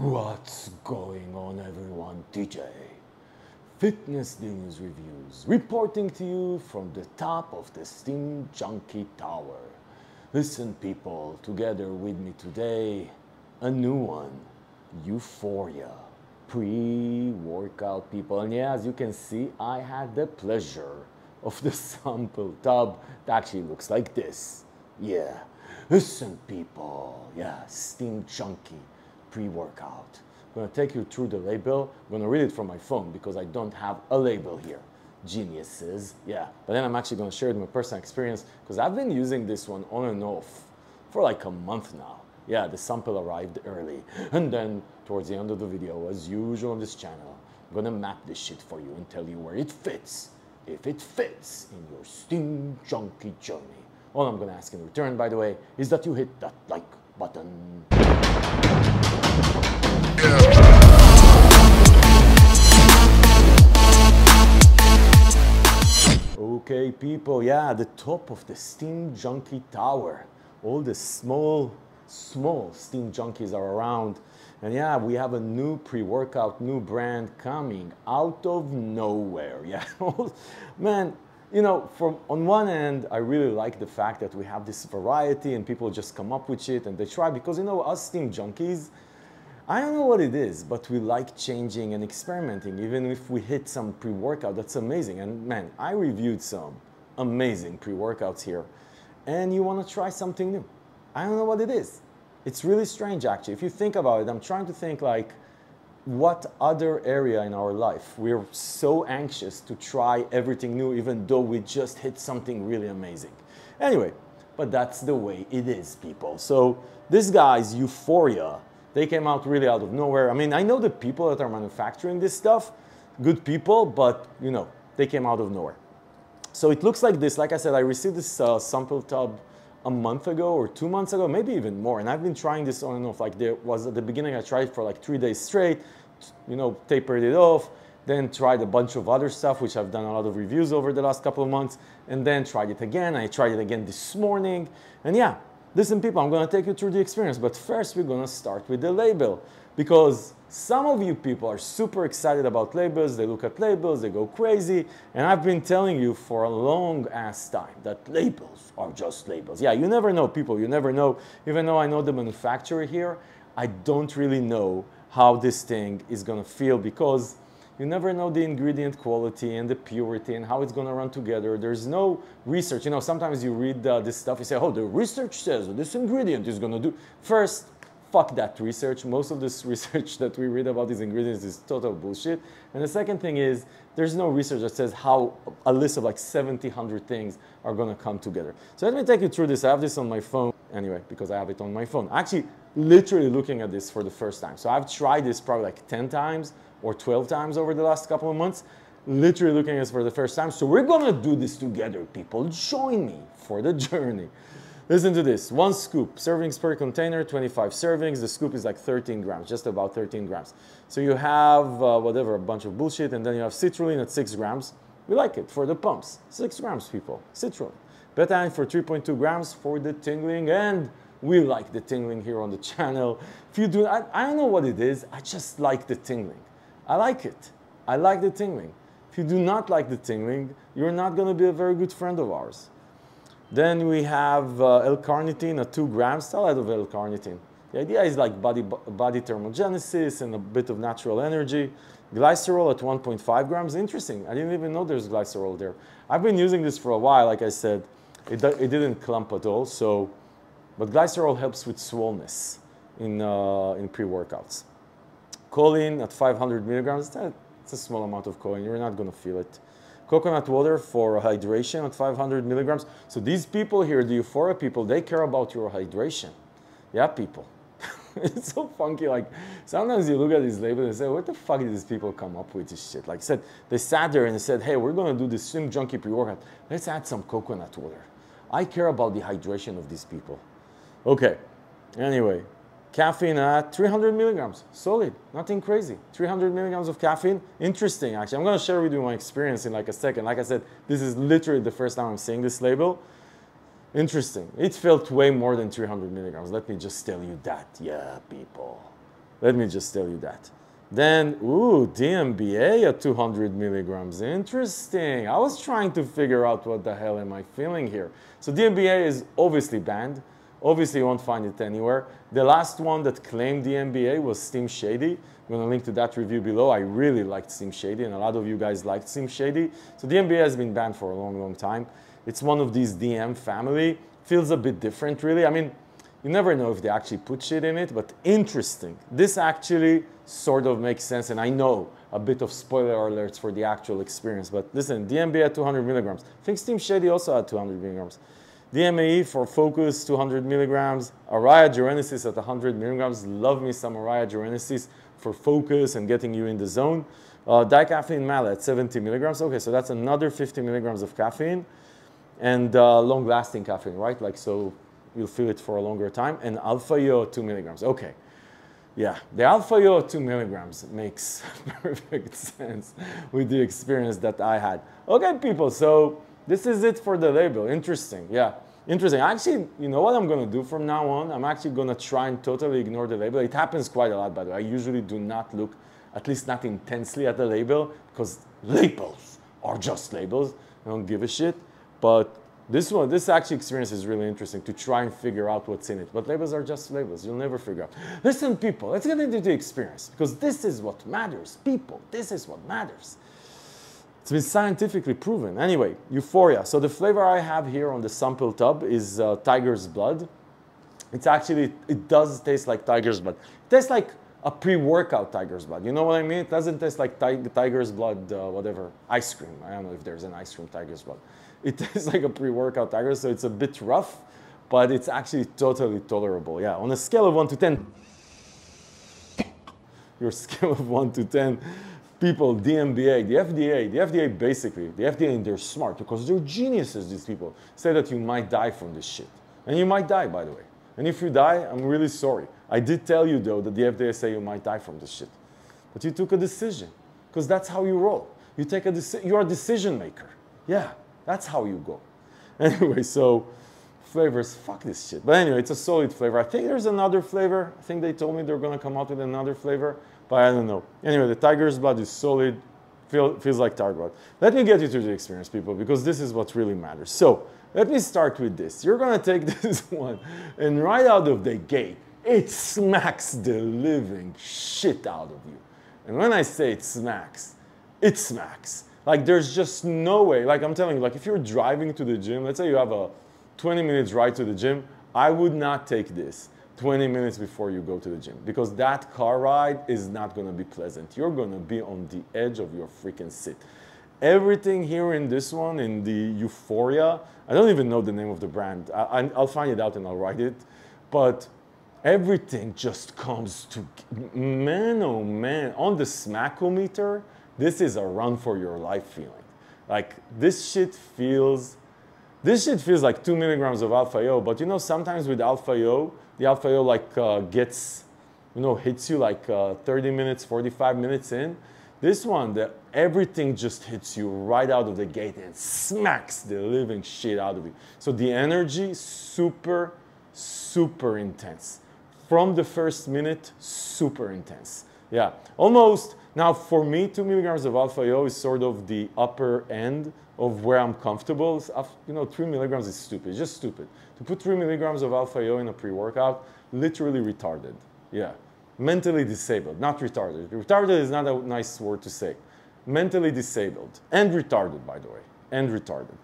What's going on, everyone? DJ, Fitness News Reviews, reporting to you from the top of the Steam Junkie Tower. Listen, people, together with me today, a new one, Euphoria, pre-workout, people. And yeah, as you can see, I had the pleasure of the sample tub that actually looks like this. Yeah, listen, people, yeah, Steam Junkie pre-workout. I'm gonna take you through the label. I'm gonna read it from my phone because I don't have a label here. Geniuses, yeah. But then I'm actually gonna share it with my personal experience because I've been using this one on and off for like a month now. Yeah, the sample arrived early. And then towards the end of the video, as usual on this channel, I'm gonna map this shit for you and tell you where it fits, if it fits in your Steam Junkie journey. All I'm gonna ask in return, by the way, is that you hit that like button. Okay, people, yeah, the top of the Steam Junkie Tower. All the small Steam Junkies are around. And yeah, we have a new pre-workout, new brand coming out of nowhere. Yeah, man, you know, on one end, I really like the fact that we have this variety and people just come up with shit and they try because, you know, us Steam Junkies, I don't know what it is, but we like changing and experimenting. Even if we hit some pre-workout, that's amazing. And man, I reviewed some amazing pre-workouts here. And you want to try something new. I don't know what it is. It's really strange, actually. If you think about it, I'm trying to think like, what other area in our life we're so anxious to try everything new, even though we just hit something really amazing. Anyway, but that's the way it is, people. So this guy's Euphoria, they came out really out of nowhere. I mean, I know the people that are manufacturing this stuff, good people, but you know, they came out of nowhere. So it looks like this. Like I said, I received this sample tub a month ago or 2 months ago, maybe even more. And I've been trying this on and off. Like there was at the beginning, I tried it for like 3 days straight, you know, tapered it off, then tried a bunch of other stuff, which I've done a lot of reviews over the last couple of months, and then tried it again. I tried it again this morning. And yeah, listen, people, I'm going to take you through the experience. But first, we're going to start with the label because some of you people are super excited about labels. They look at labels, they go crazy. And I've been telling you for a long ass time that labels are just labels. Yeah, you never know, people. You never know. Even though I know the manufacturer here, I don't really know how this thing is going to feel because you never know the ingredient quality and the purity and how it's going to run together. There's no research. You know, sometimes you read this stuff, you say, oh, the research says this ingredient is going to do. First, fuck that research. Most of this research that we read about these ingredients is total bullshit. And the second thing is, there's no research that says how a list of like 100 things are going to come together. So let me take you through this. I have this on my phone anyway, because I have it on my phone. Actually, literally looking at this for the first time. So I've tried this probably like 10 times or 12 times over the last couple of months, literally looking at this for the first time. So we're going to do this together, people. Join me for the journey. Listen to this. 1 scoop, servings per container, 25 servings. The scoop is like 13 grams, just about 13 grams. So you have whatever, a bunch of bullshit, and then you have citrulline at 6 grams. We like it for the pumps. 6 grams, people, citrulline. Betaine for 3.2 grams for the tingling, and we like the tingling here on the channel. If you do, I don't know what it is, I just like the tingling. I like it. I like the tingling. If you do not like the tingling, you're not going to be a very good friend of ours. Then we have L-carnitine at 2 grams, still out of L-carnitine. The idea is like body thermogenesis and a bit of natural energy. Glycerol at 1.5 grams, interesting. I didn't even know there's glycerol there. I've been using this for a while, like I said. It didn't clump at all, so, but glycerol helps with swollenness in pre-workouts. Choline at 500 milligrams, it's a small amount of choline, you're not gonna feel it. Coconut water for hydration at 500 milligrams. So these people here, the Euphoria people, they care about your hydration. Yeah, people. It's so funky. Like, sometimes you look at these labels and say, what the fuck did these people come up with this shit? Like I said, they sat there and they said, hey, we're going to do this Steam Junkie pre-workout. Let's add some coconut water. I care about the hydration of these people. Okay. Anyway, caffeine at 300 milligrams. Solid. Nothing crazy. 300 milligrams of caffeine. Interesting, actually. I'm going to share with you my experience in like a second. Like I said, this is literally the first time I'm seeing this label. Interesting. It felt way more than 300 milligrams. Let me just tell you that. Yeah, people. Let me just tell you that. Then, ooh, DMBA at 200 milligrams. Interesting. I was trying to figure out what the hell am I feeling here. So DMBA is obviously banned. Obviously, you won't find it anywhere. The last one that claimed DMBA was Steam Shady. I'm going to link to that review below. I really liked Steam Shady, and a lot of you guys liked Steam Shady. So DMBA has been banned for a long, long time. It's one of these DM family. Feels a bit different, really. I mean, you never know if they actually put shit in it, but interesting. This actually sort of makes sense, and I know a bit of spoiler alerts for the actual experience, but listen, DMBA at 200 milligrams. I think Steam Shady also had 200 milligrams. DMAE for focus, 200 milligrams. Araya Genesis at 100 milligrams. Love me some Araya Genesis for focus and getting you in the zone. Dicaffeine Mala at 70 milligrams. Okay, so that's another 50 milligrams of caffeine. And long-lasting caffeine, right? Like, so you'll feel it for a longer time. And Alpha-Yo 2 milligrams. Okay. Yeah, the Alpha-Yo 2 milligrams makes perfect sense with the experience that I had. Okay, people, so this is it for the label. Interesting, yeah. Interesting. Actually, you know what I'm going to do from now on? I'm actually going to try and totally ignore the label. It happens quite a lot, by the way. I usually do not look, at least not intensely, at the label, because labels are just labels. I don't give a shit. But this actually experience is really interesting to try and figure out what's in it. But labels are just labels. You'll never figure out. Listen, people, let's get into the experience, because this is what matters. People, this is what matters. It's been scientifically proven. Anyway, Euphoria. So the flavor I have here on the sample tub is tiger's blood. It's actually, it does taste like tiger's blood. It tastes like a pre-workout tiger's blood. You know what I mean? It doesn't taste like tiger's blood, whatever, ice cream. I don't know if there's an ice cream tiger's blood. It tastes like a pre-workout tiger, so it's a bit rough, but it's actually totally tolerable. Yeah, on a scale of 1 to 10, your scale of 1 to 10, people, DMBA, the FDA basically, the FDA, and they're smart because they're geniuses, these people, say that you might die from this shit. And you might die, by the way. And if you die, I'm really sorry. I did tell you, though, that the FDA say you might die from this shit. But you took a decision, because that's how you roll. You take a decision, you're a decision maker. Yeah, that's how you go. Anyway, so flavors, fuck this shit. But anyway, it's a solid flavor. I think there's another flavor. I think they told me they're going to come out with another flavor, but I don't know. Anyway, the tiger's blood is solid, feels like tiger blood. Let me get you to the experience, people, because this is what really matters. So let me start with this. You're going to take this one, and right out of the gate, it smacks the living shit out of you. And when I say it smacks, it smacks. Like, there's just no way. Like, I'm telling you, like, if you're driving to the gym, let's say you have a 20 minutes ride to the gym, I would not take this 20 minutes before you go to the gym, because that car ride is not going to be pleasant. You're going to be on the edge of your freaking seat. Everything here in this one, in the Euphoria, I don't even know the name of the brand. I'll find it out and I'll write it. But everything just comes to, man, oh man, on the smackometer, this is a run for your life feeling. Like, this shit feels like 2 milligrams of Alpha-Yo, but you know, sometimes with Alpha-Yo, the Alpha-Yo like gets, you know, hits you like 30 minutes, 45 minutes in. This one, everything just hits you right out of the gate and smacks the living shit out of you. So the energy, super, super intense. From the first minute, super intense. Yeah, almost. Now, for me, 2 milligrams of Alpha-Yo is sort of the upper end of where I'm comfortable. You know, 3 milligrams is stupid, just stupid. To put 3 milligrams of Alpha-Yo in a pre-workout, literally retarded. Yeah, mentally disabled, not retarded. Retarded is not a nice word to say. Mentally disabled, and retarded, by the way, and retarded.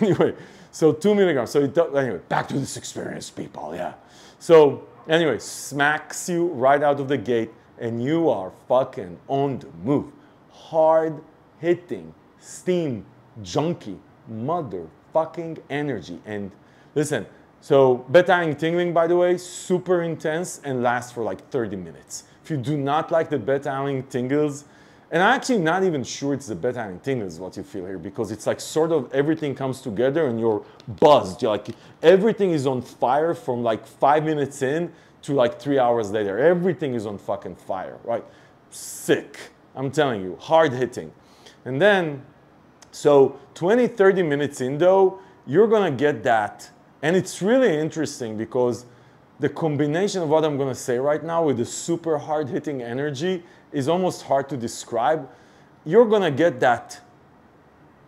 Anyway, so 2 milligrams. So anyway, back to this experience, people, yeah. So anyway, smacks you right out of the gate, and you are fucking on the move. Hard hitting, steam, junkie, motherfucking energy. And listen, so beta-alanine tingling, by the way, super intense and lasts for like 30 minutes. If you do not like the beta-alanine tingles, and I'm actually not even sure it's the beta-alanine tingles what you feel here, because it's like sort of everything comes together and you're buzzed. You're like, everything is on fire from like 5 minutes in to like 3 hours later. Everything is on fucking fire, right? Sick. I'm telling you, hard hitting. And then, so 20, 30 minutes in though, you're gonna get that. And it's really interesting because the combination of what I'm gonna say right now with the super hard hitting energy is almost hard to describe. You're gonna get that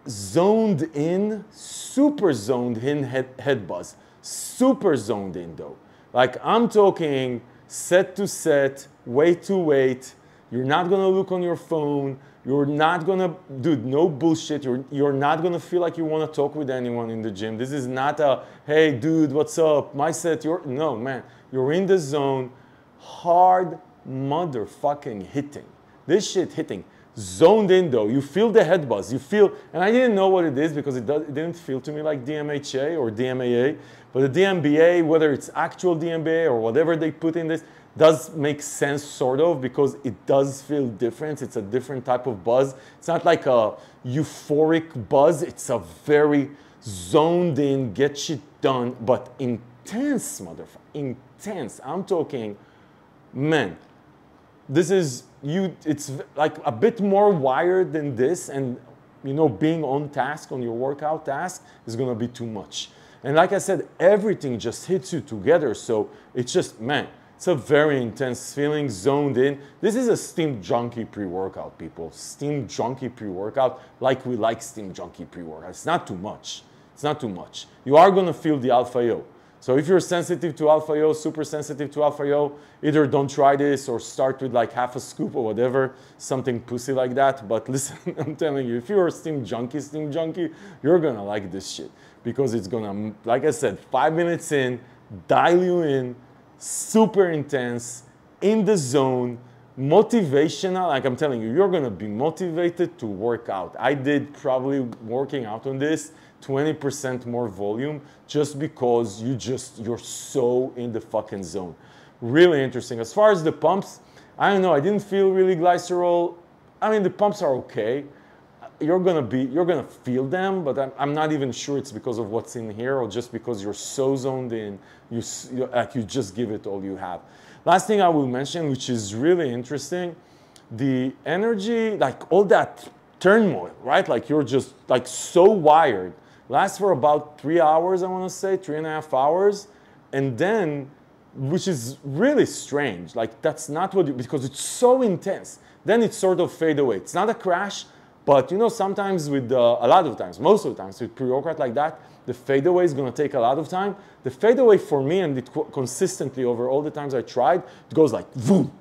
zoned in, super zoned in head buzz. Super zoned in though. Like I'm talking set to set, weight to weight. You're not gonna look on your phone. You're not gonna, dude, no bullshit. You're not gonna feel like you wanna talk with anyone in the gym. This is not a, hey dude, what's up? My set, no man. You're in the zone, hard motherfucking hitting. This shit hitting. Zoned in though, you feel the head buzz. You feel, and I didn't know what it is because it didn't feel to me like DMHA or DMAA. But the DMBA, whether it's actual DMBA or whatever they put in this, does make sense sort of because it does feel different. It's a different type of buzz. It's not like a euphoric buzz. It's a very zoned in, get shit done, but intense, motherfucker. Intense. I'm talking, man, this is, it's like a bit more wired than this, and you know, being on task, on your workout task is gonna be too much. And like I said, everything just hits you together. So it's just, man, it's a very intense feeling, zoned in. This is a Steam Junkie pre-workout, people. Steam Junkie pre-workout, like we like Steam Junkie pre-workout. It's not too much. It's not too much. You are gonna feel the alpha yo. So if you're sensitive to alpha yo, super sensitive to alpha yo, either don't try this or start with like half a scoop or whatever, something pussy like that. But listen, I'm telling you, if you're a Steam Junkie, you're gonna like this shit because it's gonna, like I said, 5 minutes in, dial you in, super intense, in the zone, motivational. Like I'm telling you, you're gonna be motivated to work out. I did probably working out on this 20% more volume just because you're so in the fucking zone. Really interesting. As far as the pumps, I don't know, I didn't feel really glycerol. I mean, the pumps are okay. You're gonna feel them, but I'm not even sure it's because of what's in here or just because you're so zoned in, you just give it all you have. Last thing I will mention, which is really interesting, the energy, like all that turmoil, right? Like you're just like so wired, lasts for about 3 hours, I wanna say, 3.5 hours. And then, which is really strange, like that's not what because it's so intense, then it sort of fade away. It's not a crash, but you know, sometimes with, a lot of times, most of the times with pre-workout like that, the fadeaway is gonna take a lot of time. The fadeaway for me, and it consistently over all the times I tried, it goes like boom,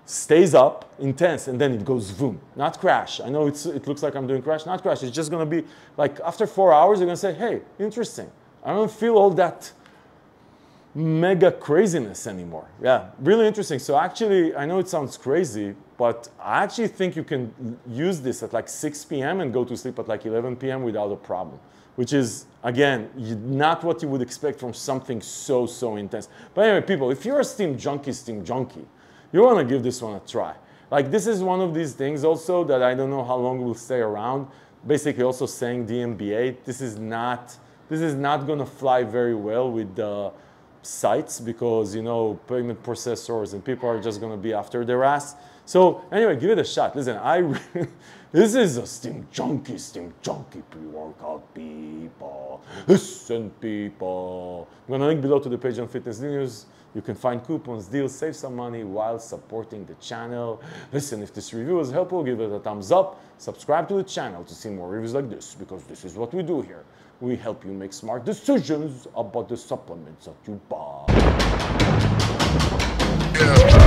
stays up, intense, and then it goes boom, not crash. I know it looks like I'm doing crash, not crash. It's just gonna be like after 4 hours, you're gonna say, hey, interesting. I don't feel all that mega craziness anymore. Yeah, really interesting. So actually, I know it sounds crazy, but I actually think you can use this at like 6 p.m. and go to sleep at like 11 p.m. without a problem, which is, again, not what you would expect from something so intense. But anyway, people, if you're a Steam Junkie, you want to give this one a try. Like this is one of these things also that I don't know how long will stay around. Basically also saying DMBA, this is not going to fly very well with the sites because, you know, payment processors and people are just going to be after their ass. So anyway, give it a shot. Listen, this is a Steam Junkie pre-workout, people. Listen, people. I'm going to link below to the page on Fitness News. You can find coupons, deals, save some money while supporting the channel. Listen, if this review was helpful, give it a thumbs up. Subscribe to the channel to see more reviews like this because this is what we do here. We help you make smart decisions about the supplements that you buy. Yeah.